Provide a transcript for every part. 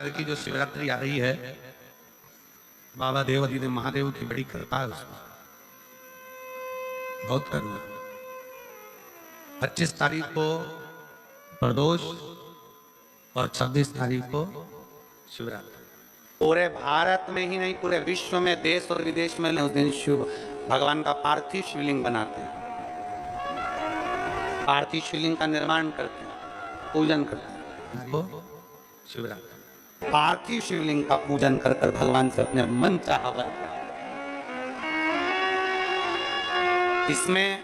बेलपत्र की जो शिवरात्रि आ रही है, बाबा देवाधिदेव महादेव की बड़ी कृपा है उसमें, बहुत करुणा। 25 तारीख को प्रदोष और 26 तारीख को शिवरात्रि। पूरे भारत में ही नहीं, पूरे विश्व में, देश और विदेश में उस दिन शिव भगवान का पार्थिव शिवलिंग बनाते हैं, पार्थिव शिवलिंग का निर्माण करते हैं, पूजन करते हैं। वो शिवरात्रि पार्थिव शिवलिंग का पूजन कर कर भगवान से अपने मन चाहा वर। इसमें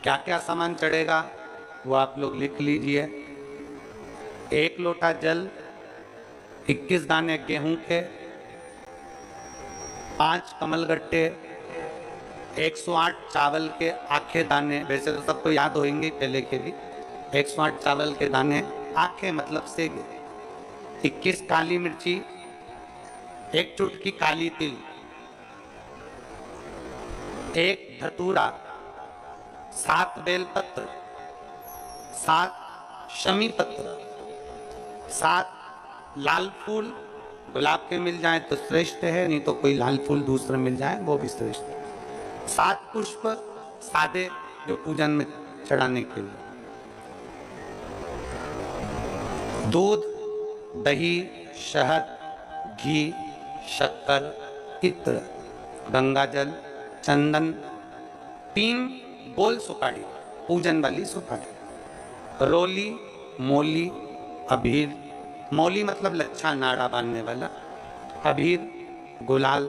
क्या क्या सामान चढ़ेगा वो आप लोग लिख लीजिए। 1 लोटा जल, 21 दाने गेहूं के, 5 कमलगट्टे, 108 चावल के आखे दाने। वैसे तो सबको याद होंगे पहले के भी। 108 चावल के दाने, आखे मतलब सेगे, 21 काली मिर्ची, 1 चुटकी काली तिल, 1 धतूरा, 7 बेलपत्र, 7 शमी पत्र, 7 लाल फूल, गुलाब के मिल जाए तो श्रेष्ठ है, नहीं तो कोई लाल फूल दूसरा मिल जाए वो भी श्रेष्ठ है। 7 पुष्प सादे जो पूजन में चढ़ाने के लिए। दूध, दही, शहद, घी, शक्कर, इत्र, गंगाजल, चंदन, 3 गोल सुपारी, पूजन वाली सुपारी, रोली, मोली, अबीर, मौली मतलब लच्छा नाड़ा बांधने वाला, अबीर, गुलाल,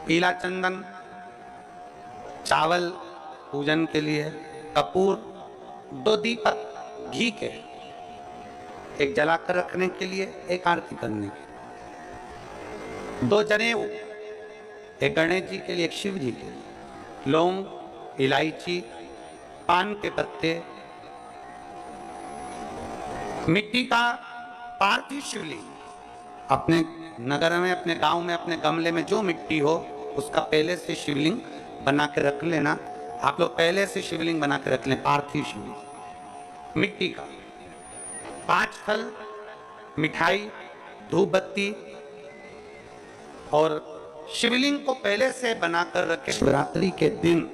पीला चंदन, चावल पूजन के लिए, कपूर, 2 दीपक घी के, 1 जलाकर रखने के लिए, 1 आरती करने के लिए, 2 जनेऊ, 1 गणेश जी के लिए, 1 शिव जी के लिए, लौंग, इलायची, पान के पत्ते, मिट्टी का पार्थिव शिवलिंग। अपने नगर में, अपने गांव में, अपने गमले में जो मिट्टी हो उसका पहले से शिवलिंग बना के रख लेना। आप लोग पहले से शिवलिंग बना के रख लें, पार्थिव शिवलिंग मिट्टी का। 5 फल, मिठाई, धूप बत्ती, और शिवलिंग को पहले से बनाकर रखे। शिवरात्रि के दिन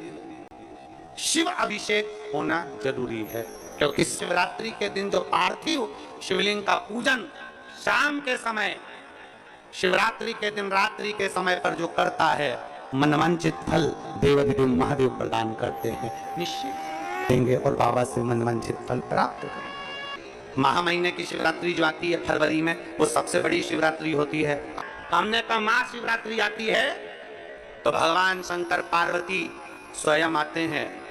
शिव अभिषेक होना जरूरी है, क्योंकि शिवरात्रि के दिन जो पार्थिव शिवलिंग का पूजन शाम के समय, शिवरात्रि के दिन रात्रि के समय पर जो करता है, मनवांछित फल देवाधिदेव महादेव प्रदान करते हैं, निश्चित देंगे और बाबा से मनवांछित फल प्राप्त करेंगे। माह महीने की शिवरात्रि जो आती है फरवरी में, वो सबसे बड़ी शिवरात्रि होती है। हमने कहा महाशिवरात्रि आती है तो भगवान शंकर पार्वती स्वयं आते हैं।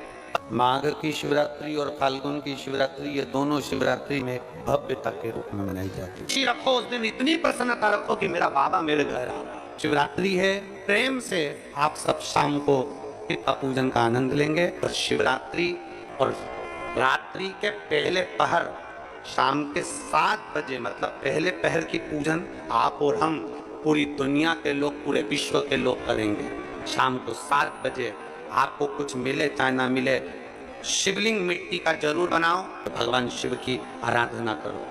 माघ की शिवरात्रि और फाल्गुन की शिवरात्रि, ये दोनों शिवरात्रि में भव्यता के रूप में मनाई जाती है। रखो उस दिन इतनी प्रसन्नता रखो कि मेरा बाबा मेरे घर आ रहा है। शिवरात्रि है, प्रेम से आप सब शाम को इसका पूजन का आनंद लेंगे। और शिवरात्रि और रात्रि के पहले पहर, शाम के 7 बजे, मतलब पहले पहर की पूजन आप और हम, पूरी दुनिया के लोग, पूरे विश्व के लोग करेंगे। शाम को 7 बजे आपको कुछ मिले चाहे ना मिले, शिवलिंग मिट्टी का जरूर बनाओ, तो भगवान शिव की आराधना करो।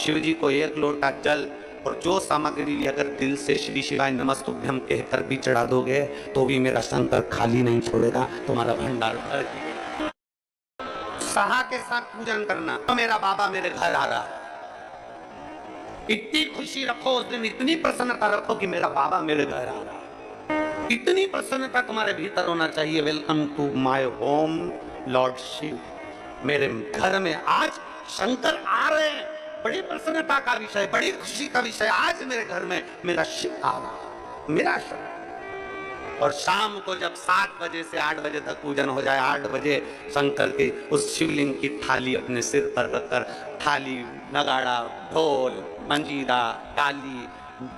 शिव जी को 1 लोटा जल और जो सामग्री अगर दिल से श्री शिवाय नमस्तुभ्यम कहकर भी चढ़ा दोगे तो भी मेरा शंकर खाली नहीं छोड़ेगा, तुम्हारा भंडार भर देगा। सहा के साथ पूजन करना, तो मेरा बाबा मेरे घर आ रहा है। इतनी खुशी रखो उस दिन, इतनी प्रसन्नता रखो कि मेरा बाबा मेरे घर आ रहा है। इतनी प्रसन्नता तुम्हारे भीतर होना चाहिए। Welcome to my home lord Shiva. मेरे घर में आज शंकर आ रहे हैं, बड़ी प्रसन्नता का विषय, बड़ी खुशी का विषय। आज मेरे घर में मेरा शिव आ रहा है, मेरा शंकर। और शाम को जब 7 बजे से 8 बजे तक पूजन हो जाए, 8 बजे शंकर की उस शिवलिंग की थाली अपने सिर पर रखकर, थाली, नगाड़ा, ढोल, मंजीरा, ताली,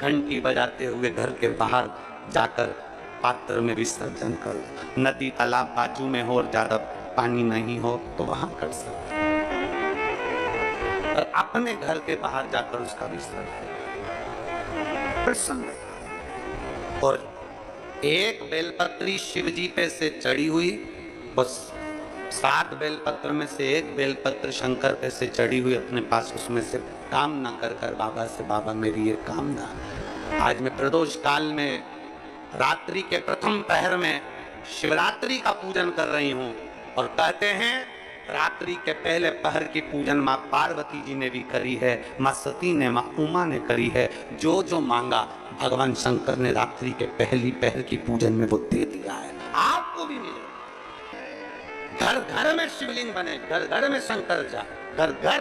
घंटी बजाते हुए घर के बाहर जाकर पात्र में विसर्जन करो। नदी तालाब बाजू में हो और ज्यादा पानी नहीं हो तो वहां कर सकते, और अपने घर के बाहर जाकर उसका विसर्जन प्रसन्न। और 1 बेलपत्री शिव जी पे से चढ़ी हुई, बस 7 बेलपत्र में से एक बेलपत्र शंकर पे से चढ़ी हुई अपने पास, उसमें से कामना कर कर बाबा से, बाबा मेरी ये कामना, आज मैं प्रदोष काल में रात्रि के प्रथम पहर में शिवरात्रि का पूजन कर रही हूँ। और कहते हैं रात्रि के पहले पहर की पूजन माँ पार्वती जी ने भी करी है, माँ सती ने, माँ उमा ने करी है। जो जो मांगा भगवान शंकर ने रात्रि के पहली पहर की पूजन में वो दे दिया है, आपको भी मिले। घर घर में शिवलिंग बने, घर घर में शंकर जा, घर घर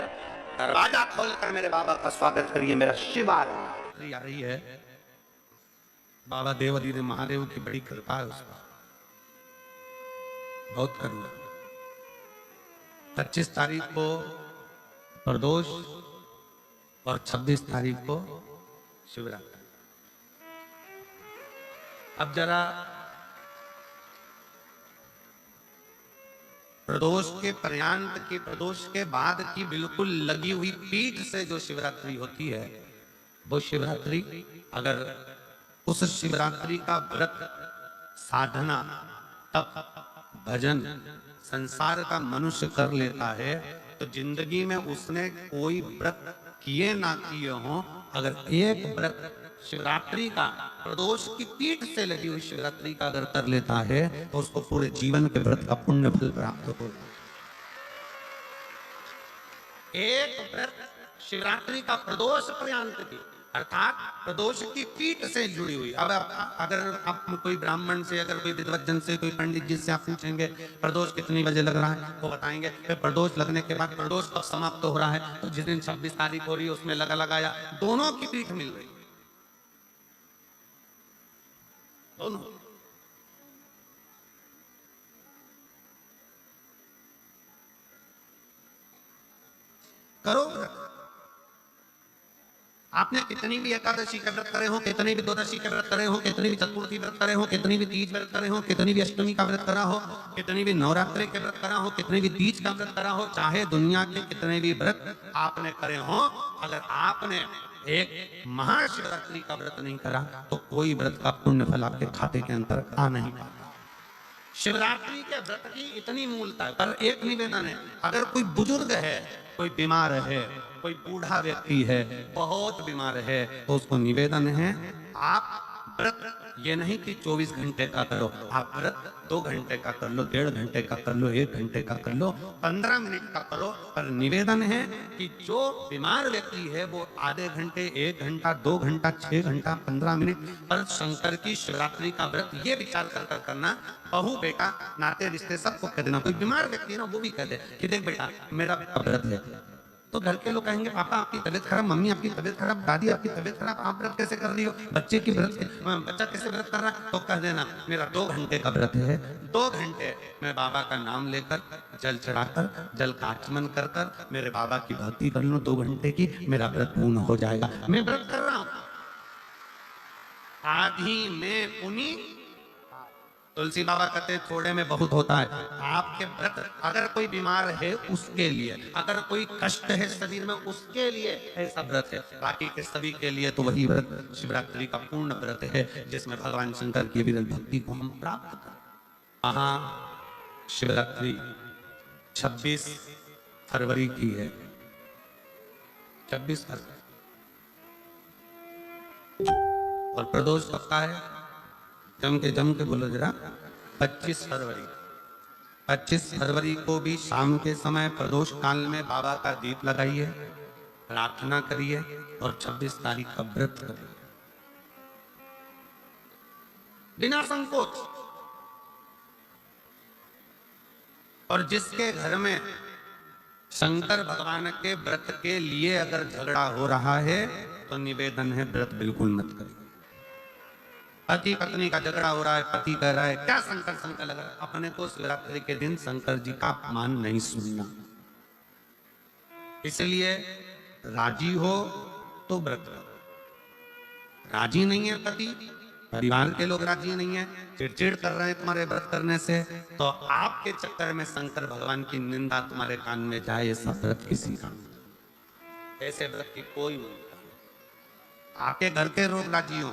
दरवाजा खोलकर मेरे बाबा का स्वागत करिए। मेरा शिव आ रही है। बाबा देवादिदेव महादेव की बड़ी कृपा है उस पर, बहुत करुणा। 25 तारीख को प्रदोष और 26 तारीख को शिवरात्रि। अब जरा प्रदोष के पर्यांत की, प्रदोष के बाद की बिल्कुल लगी हुई पीठ से जो शिवरात्रि होती है, वो शिवरात्रि अगर उस शिवरात्रि का व्रत, साधना, तप, भजन संसार का मनुष्य कर लेता है तो जिंदगी में उसने कोई व्रत किए ना किए हो, अगर एक व्रत शिवरात्रि का, प्रदोष की पीठ से लगी हुई शिवरात्रि का अगर कर लेता है तो उसको पूरे जीवन के व्रत का पुण्य फल प्राप्त होगा। एक व्रत शिवरात्रि का प्रदोष पर्यंत की, अर्थात प्रदोष की पीठ से जुड़ी हुई। अब अगर आप कोई ब्राह्मण से, अगर कोई विद्वज्जन से, कोई पंडित जी से आप पूछेंगे प्रदोष कितनी बजे लग रहा है, वो बताएंगे फिर प्रदोष लगने के बाद प्रदोष कब समाप्त हो रहा है, तो जिस दिन 26 तारीख हो रही है उसमें लगाया, दोनों की पीठ मिल रही, दोनों। करो व्रत। आपने कितनी भी एकादशी के व्रत करे हो, कितनी भी द्वादशी के व्रत करे हो, कितनी भी चतुर्थी व्रत करे हो, कितनी भी तीज व्रत करे हो, कितनी भी अष्टमी का व्रत करा हो, कितनी भी नवरात्रि के व्रत करा हो, कितनी भी तीज का व्रत करा हो, चाहे दुनिया के कितने भी व्रत आपने करे हो, अगर आपने एक महाशिवरात्रि का व्रत नहीं करा तो कोई व्रत का पुण्य फल आपके खाते के अंदर आ नहीं पाता। शिवरात्रि के व्रत की इतनी मूलता है। पर एक निवेदन है, अगर कोई बुजुर्ग है, कोई बीमार है, कोई बूढ़ा व्यक्ति है, बहुत बीमार है, तो उसको निवेदन है आप व्रत ये नहीं कि 24 घंटे का करो, आप व्रत 2 घंटे का कर लो, 1.5 घंटे का कर लो, 1 घंटे का कर लो, 15 मिनट का करो। पर निवेदन है कि जो बीमार व्यक्ति है वो आधे घंटे, 1 घंटा, 2 घंटा, 6 घंटा, 15 मिनट पर शंकर की शिवरात्रि का व्रत ये विचार कर करना। बहू बेटा नाते रिश्ते सबको कह देना। कोई बीमार व्यक्ति ना वो भी कह दे कि देख बेटा मेरा व्रत है, तो घर के लोग कहेंगे पापा आपकी तबीयत खराब, मम्मी आपकी तबीयत खराब, दादी आपकी तबीयत खराब, आप व्रत कैसे कर रही हो, बच्चे की व्रत, बच्चा कैसे व्रत कर रहा है, तो कह देना मेरा 2 घंटे का व्रत है, 2 घंटे मैं बाबा का नाम लेकर, जल चढ़ाकर, जल का आचमन कर कर मेरे बाबा की भक्ति कर लूं 2 घंटे की, मेरा व्रत पूर्ण हो जाएगा। मैं व्रत कर रहा हूं, आधी में पुनी। तुलसी बाबा कहते हैं थोड़े में बहुत होता है। आपके व्रत अगर कोई बीमार है उसके लिए, अगर कोई कष्ट है शरीर में उसके लिए ऐसा व्रत है, बाकी के सभी के लिए तो वही व्रत शिवरात्रि का पूर्ण व्रत है जिसमें भगवान शंकर की विरल भक्ति को हम प्राप्त करें। शिवरात्रि 26 फरवरी की है, 26 फरवरी, और प्रदोष कब का है, जम के बोलो जरा, 25 फरवरी। 25 फरवरी को भी शाम के समय प्रदोष काल में बाबा का दीप लगाइए, प्रार्थना करिए और 26 तारीख का व्रत करिए बिना संकोच। और जिसके घर में शंकर भगवान के व्रत के लिए अगर झगड़ा हो रहा है तो निवेदन है व्रत बिल्कुल मत करिए। पति पत्नी का झगड़ा हो रहा है, पति कह रहा है क्या शंकर शंकर लग रहा है, अपने को शिवरात्रि के दिन शंकर जी का अपमान नहीं सुनना। इसलिए राजी हो तो व्रत करो, राजी नहीं है पति, परिवार के लोग राजी नहीं है, चिड़चिड़ कर रहे हैं तुम्हारे व्रत करने से, तो आपके चक्कर में शंकर भगवान की निंदा तुम्हारे कान में जाए, ऐसा व्रत किसी का, ऐसे व्रत की कोई मूलता। आपके घर के लोग राजी हो,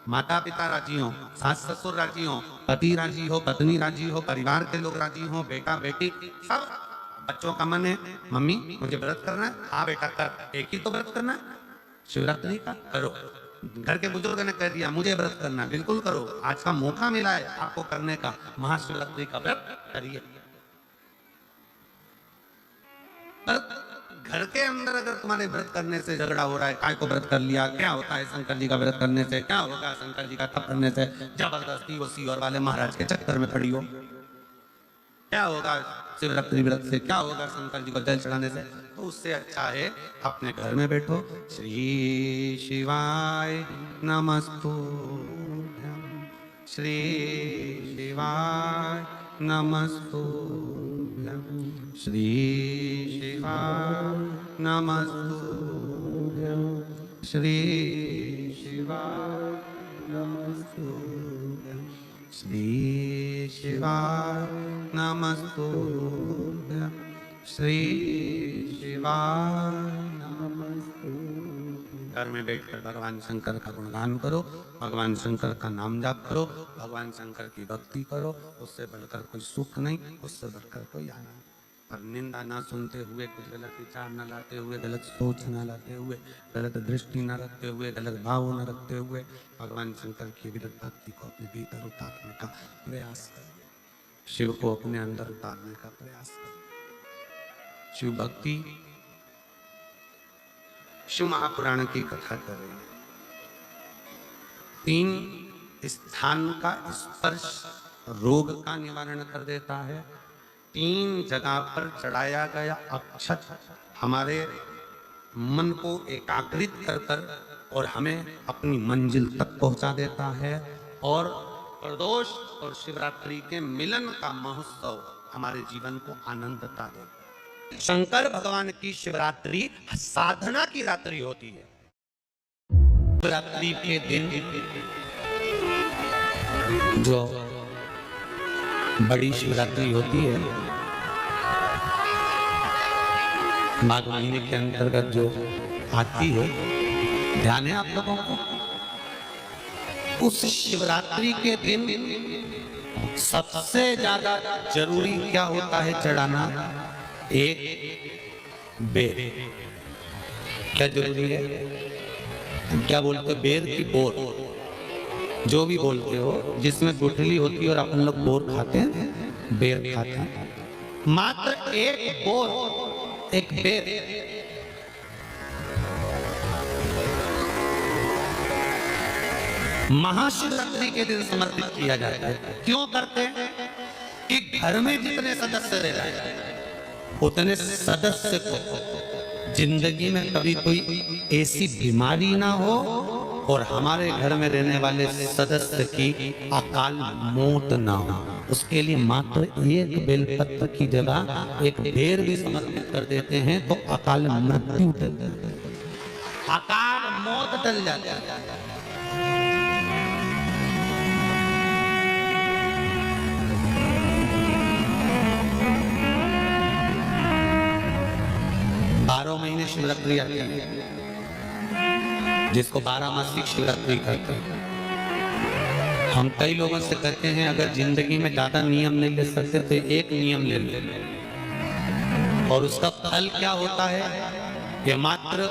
माता पिता राजी हो, सास ससुर राजी हो, पति राजी हो, पत्नी राजी हो, परिवार के लोग राजी हो, बेटा बेटी सब, बच्चों का मन है मम्मी मुझे व्रत करना है, हाँ बेटा कर, एक ही तो व्रत करना है शिवरात्रि का, करो। घर के बुजुर्ग ने कह दिया मुझे व्रत करना, बिल्कुल करो, आज का मौका मिला है आपको करने का, महाशिवरात्रि का व्रत करिए। घर के अंदर अगर तुम्हारे व्रत करने से झगड़ा हो रहा है, काय को व्रत कर लिया, क्या होता है शंकर जी का व्रत करने से, क्या होगा शंकर जी का तप करने से, जबरदस्ती वो सीहोर वाले महाराज के चक्कर में पड़ी हो, क्या होगा शिवरात्रि व्रत से, क्या होगा शंकर जी को जल चढ़ाने से, तो उससे अच्छा है अपने घर में बैठो, श्री शिवाय नमस्तुभ्यं, श्री शिवाय नमस्तुभ्यं, श्री शिवाय नमस्तुभ्यं, श्री शिवाय नमस्तुभ्यं, श्री शिवाय नमस्तुभ्यं, श्री शिवाय नमस्तुभ्यं। घर में बैठकर भगवान शंकर का गुणगान करो, भगवान शंकर का नाम जाप करो, भगवान शंकर की भक्ति करो, उससे बढ़कर कोई सुख नहीं, उससे बढ़कर कोई आनंद। पर निंदा ना सुनते हुए, कुछ गलत विचार न लाते हुए, गलत सोच न लाते हुए, गलत दृष्टि न रखते हुए, गलत भाव न रखते हुए भगवान शंकर की विरत भक्ति को अपने भीतर उतारने का प्रयास करें, शिव को अपने अंदर उतारने का प्रयास करें। शिव भक्ति, शिव महापुराण की कथा कर रही है। 3 स्थान का स्पर्श रोग का निवारण कर देता है। 3 जगह पर चढ़ाया गया अक्षत हमारे मन को एकाग्रित कर कर और हमें अपनी मंजिल तक पहुंचा देता है। और प्रदोष और शिवरात्रि के मिलन का महोत्सव हमारे जीवन को आनंदता देता है। शंकर भगवान की शिवरात्रि साधना की रात्रि होती है। शिवरात्रि के दिन जो बड़ी शिवरात्रि होती है, माघ महीने के अंतर्गत जो आती है, ध्यान है आप लोगों को, उस शिवरात्रि के दिन सबसे ज्यादा जरूरी क्या होता है चढ़ाना? एक बेर। क्या जरूरी है? क्या बोलते हो? बेर की बोर, जो भी बोलते हो, जिसमें गुठली होती है और अपन लोग बोर खाते हैं, बेर खाते हैं। मात्र एक बोर, एक बेर महाशिवरात्रि के दिन समर्पित किया जाता है। क्यों करते हैं? कि घर में जितने सदस्य रह रहे हैं, उतने सदस्य को जिंदगी में कभी कोई ऐसी बीमारी ना हो और हमारे घर में रहने वाले सदस्य की अकाल मौत ना हो। उसके लिए मात्र एक बेलपत्र की जगह एक बेर भी समर्पित कर देते हैं तो अकाल मृत्यु टल जाती है, अकाल मौत टल जाती है। 12 महीने शिवरात्रि आती है, जिसको 12 मासिक शिवरात्रि कहते हैं। हम कई लोगों से कहते हैं अगर जिंदगी में ज्यादा नियम नहीं ले सकते तो एक नियम ले लो, और उसका फल क्या होता है कि मात्र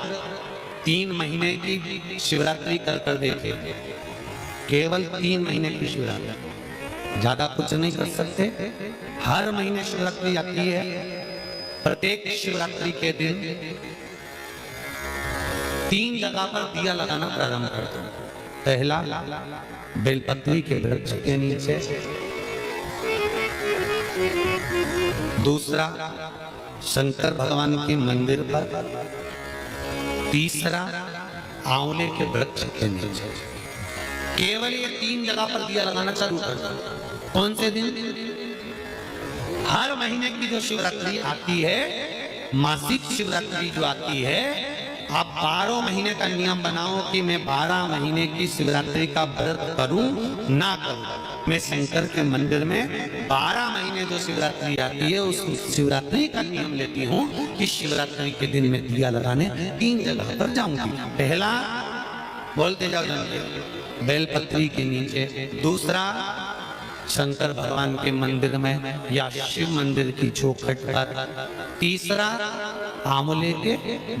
3 महीने की शिवरात्रि कर देखे, केवल 3 महीने की शिवरात्रि, ज्यादा कुछ नहीं कर सकते। हर महीने शिवरात्रि आती है। प्रत्येक शिवरात्रि के दिन 3 जगह पर दिया लगाना प्रारंभ करते हैं। पहला बेलपत्री के वृक्ष के नीचे, दूसरा शंकर भगवान के मंदिर पर, तीसरा आंवले के वृक्ष के नीचे। केवल ये 3 जगह पर दिया लगाना चालू कर दो। कौन से दिन? हर महीने की जो शिवरात्रि आती है, मासिक शिवरात्रि जो आती है, आप 12 महीने का नियम बनाओ कि मैं 12 महीने की शिवरात्रि का व्रत करूं ना करूं। मैं शंकर के मंदिर में 12 महीने जो शिवरात्रि आती है उस शिवरात्रि का नियम लेती हूं कि शिवरात्रि के दिन में दिया लगाने 3 जगह पर जाऊंगी। पहला बोलते जाओ जन बेलपत्री के नीचे, दूसरा शंकर भगवान के मंदिर में या शिव मंदिर की चौखट पर, तीसरा आंवले के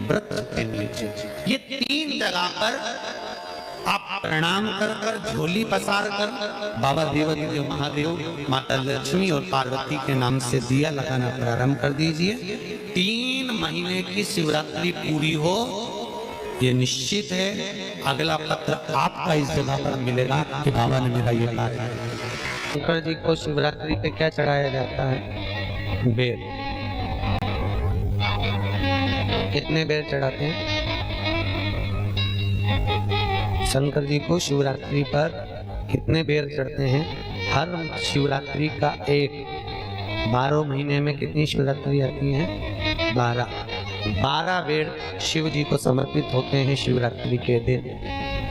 वृक्ष के नीचे। ये 3 जगह पर आप प्रणाम कर कर, झोली पसार कर बाबा देवदेव महादेव, माता लक्ष्मी और पार्वती के नाम से दिया लगाना प्रारंभ कर दीजिए। 3 महीने की शिवरात्रि पूरी हो, ये निश्चित है अगला पत्र आपका इस जगह पर मिलेगा कि बाबा ने मेरा ये कार्य किया। शंकर जी को शिवरात्रि पे क्या चढ़ाया जाता है? बेर। कितने बेर चढ़ाते हैं? शंकर जी को शिवरात्रि पर कितने बेर चढ़ते हैं? हर शिवरात्रि का एक। 12 महीने में कितनी शिवरात्रि आती है? 12 बेर शिव जी को समर्पित होते हैं शिवरात्रि के दिन।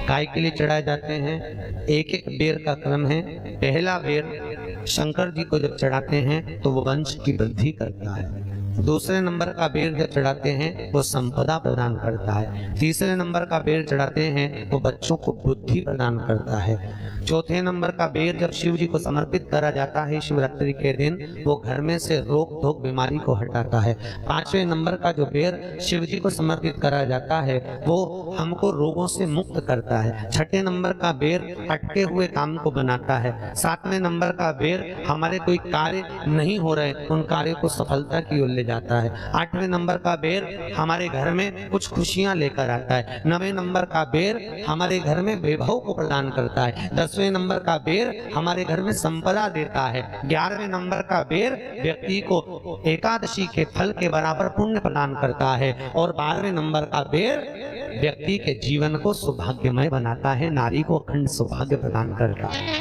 काय के लिए चढ़ाए जाते हैं? एक एक बेर का क्रम है। पहला बेर शंकर जी को जब चढ़ाते हैं तो वो वंश की वृद्धि करता है। दूसरे नंबर का बेर जब चढ़ाते हैं वो संपदा प्रदान करता है। तीसरे नंबर का बेर चढ़ाते हैं वो बच्चों को बुद्धि प्रदान करता है। चौथे नंबर का बेर जब शिव जी को समर्पित करा जाता है शिवरात्रि के दिन, वो घर में से रोग धोक बीमारी को हटाता है। 5वें नंबर का जो बेर शिव जी को समर्पित करा जाता है वो हमको रोगों से मुक्त करता है। 6ठे नंबर का बेर अटके हुए काम को बनाता है। 7वें नंबर का बेर हमारे कोई कार्य नहीं हो रहे उन कार्य को सफलता की ओर ले जाता है। 8वें नंबर का बेर हमारे घर में कुछ खुशियां लेकर आता है। 9वें नंबर का बेर हमारे घर में वैभव को प्रदान करता है। 10वें नंबर का बेर हमारे घर में संपदा देता है। 11वें नंबर का बेर व्यक्ति को एकादशी के फल के बराबर पुण्य प्रदान करता है। और 12वें नंबर का बेर व्यक्ति के जीवन को सौभाग्यमय बनाता है, नारी को अखंड सौभाग्य प्रदान करता है।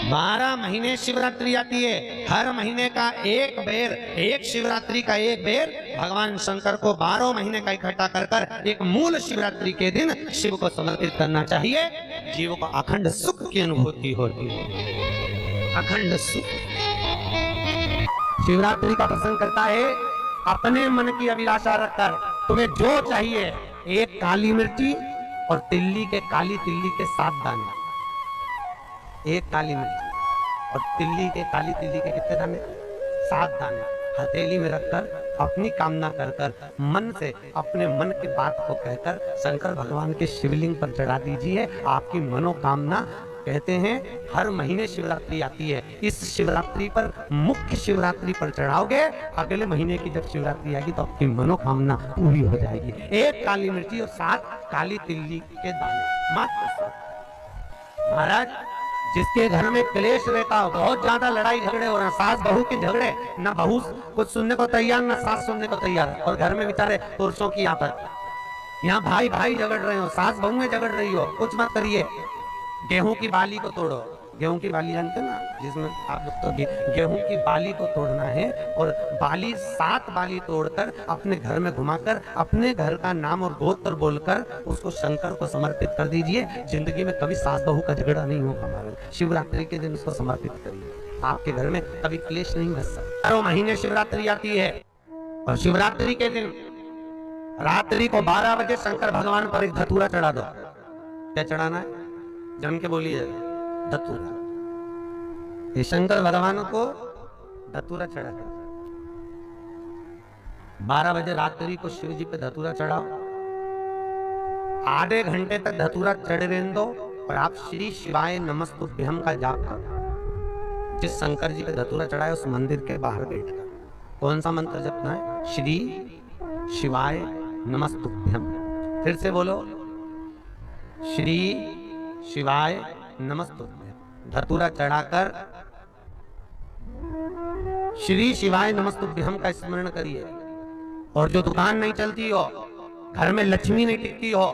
12 महीने शिवरात्रि आती है। हर महीने का एक बेर, एक शिवरात्रि का एक बेर भगवान शंकर को 12 महीने का इकट्ठा कर कर एक मूल शिवरात्रि के दिन शिव को समर्पित करना चाहिए। जीव को अखंड सुख की अनुभूति होती है, अखंड सुख। शिवरात्रि का प्रसंग करता है अपने मन की अभिलाषा रखकर तुम्हें जो चाहिए, एक काली मिर्ची और तिल्ली के, काली तिल्ली के 7 दाने। एक काली मिर्ची और तिल्ली के, काली तिल्ली के कितने दाने? 7 दाने हथेली में रखकर अपनी कामना कर कर मन से अपने मन की बात को कहकर शंकर भगवान के शिवलिंग पर चढ़ा दीजिए। आपकी मनोकामना, कहते हैं हर महीने शिवरात्रि आती है, इस शिवरात्रि पर, मुख्य शिवरात्रि पर चढ़ाओगे, अगले महीने की जब शिवरात्रि आएगी तो आपकी मनोकामना पूरी हो जाएगी। एक काली मिर्ची और 7 काली तिल्ली के दाने, मात्र 7। महाराज, जिसके घर में क्लेश रहता हो, बहुत ज्यादा लड़ाई झगड़े हो रहे हैं, सास बहू के झगड़े, ना बहू कुछ सुनने को तैयार ना सास सुनने को तैयार, और घर में बेचारे पुरुषों की आफत, यहाँ भाई भाई झगड़ रहे हो, सास बहू में झगड़ रही हो, कुछ मत करिए। गेहूं की बाली को तोड़ो। गेहूं की बाली जानते ना, जिसमें आप लोग तो गेहूं की बाली को तोड़ना है और बाली 7 बाली तोड़कर अपने घर में घुमाकर अपने घर का नाम और गोत्र बोलकर उसको शंकर को समर्पित कर दीजिए। जिंदगी में कभी सास बहू का झगड़ा नहीं होगा। हमारे शिवरात्रि के दिन उसको समर्पित करिए, आपके घर में कभी क्लेश नहीं बच सकता। 12 महीने शिवरात्रि आती है और शिवरात्रि के दिन रात्रि को 12 बजे शंकर भगवान पर एक धतूरा चढ़ा दो। क्या चढ़ाना है? जम के बोलिए, धतूरा। ये शंकर भगवान को धतूरा चढ़ा है। 12 बजे रात्रि को शिव जी पे धतूरा चढ़ाओ। आधे घंटे तक धतूरा चढ़ रहने दो और आप श्री शिवाय नमस्तुभ्यम का जाप करो। जिस शंकर जी पे धतूरा चढ़ाए उस मंदिर के बाहर बैठकर कौन सा मंत्र जपना है? श्री शिवाय नमस्तुभ्यम। फिर से बोलो, श्री शिवाय नमस्तुभ्यम। धतूरा चढ़ाकर श्री शिवाय नमस्तुभ्यम का स्मरण करिए। और जो दुकान नहीं चलती हो, घर में लक्ष्मी नहीं टिकती हो,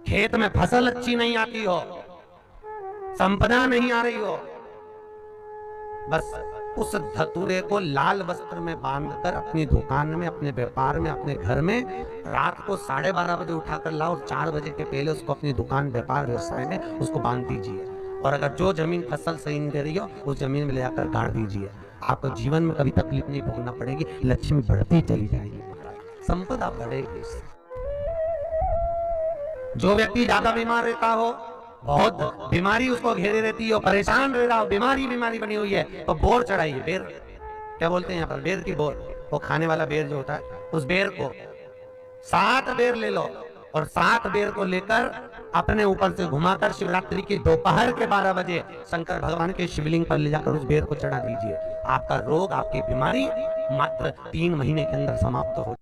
खेत में फसल अच्छी नहीं आती हो, संपदा नहीं आ रही हो, बस उस धतूरे को लाल वस्त्र में बांधकर अपनी दुकान में, अपने व्यापार में, अपने घर में रात को 12:30 बजे उठाकर लाओ और 4 बजे के पहले उसको अपनी दुकान, व्यापार, व्यवसाय में उसको बांध दीजिए। और अगर जो जमीन फसल सही नहीं दे रही हो उस जमीन में ले जाकर गाड़ दीजिए। आपको जीवन में कभी तकलीफ नहीं भोगना पड़ेगी, लक्ष्मी बढ़ती चली जाएगी, संपदा बढ़ेगी। जो व्यक्ति ज्यादा बीमार रहता हो, बहुत बीमारी उसको घेरे रहती है, परेशान रह रहा हो, बीमारी बनी हुई है, तो बोर चढ़ाइए। बेर क्या बोलते हैं यहाँ पर, बेर की बोर, वो खाने वाला बेर जो होता है, उस बेर को 7 बेर ले लो और 7 बेर को लेकर अपने ऊपर से घुमाकर शिवरात्रि की दोपहर के 12 बजे शंकर भगवान के शिवलिंग पर ले जाकर उस बेर को चढ़ा दीजिए। आपका रोग, आपकी बीमारी मात्र 3 महीने के अंदर समाप्त हो